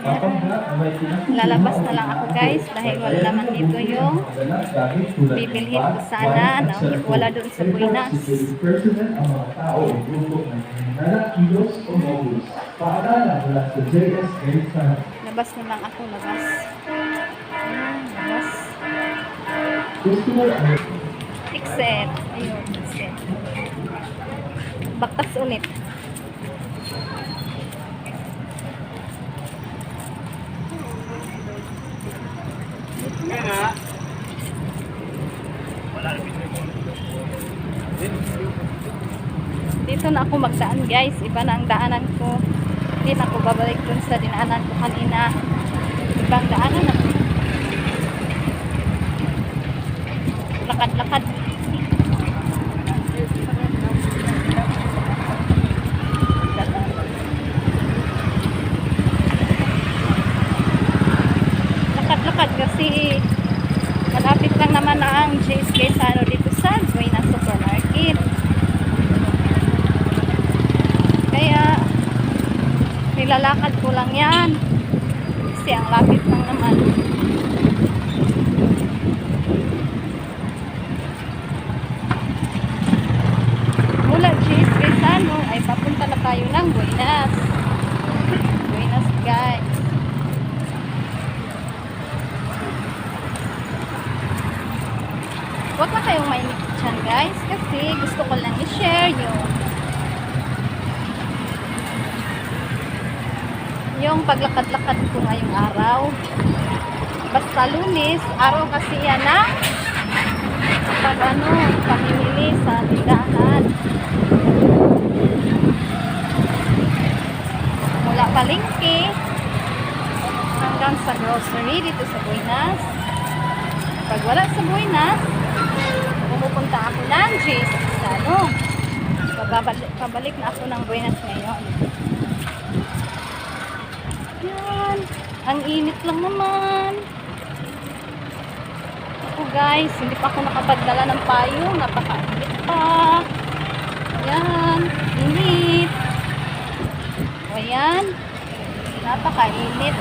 Lalabas na lang ako guys dahil wala naman dito yung bibilhin ko sana. No? Wala doon sa Buenas. Labas na lang ako, labas. Labas. Fixet. Ayun, fixet. Baktas ulit. Dito na ako magdaan guys. Iba na ang daanan ko. Hindi na ako babalik dun sa dinaanan ko kanina. Ibang daanan na. Lakad-lakad. Lakad-lakad kasi malapit lang naman na ang JSK Sano dito sa Buenas Supermarket. Kaya nilalakad ko lang yan kasi ang lapit lang naman. Mula JSK Sano ay papunta na tayo ng Buenas. Buenas guys. Huwag na kayong mainit dyan guys kasi gusto ko lang i-share yung paglakad-lakad ko ngayong araw. Basta Lunes, araw kasi yan na pamimili sa tindahan. Mula palengke hanggang sa grocery dito sa Buenas. Pag wala sa Buenas, pumupunta ako ng JSK Sano. Pabalik na ako ng Buenas ngayon. Yan. Ang init lang naman. Ako guys, hindi pa ako nakapagdala ng payong. Napaka-init pa. Yan. Init. O yan. Napaka-init.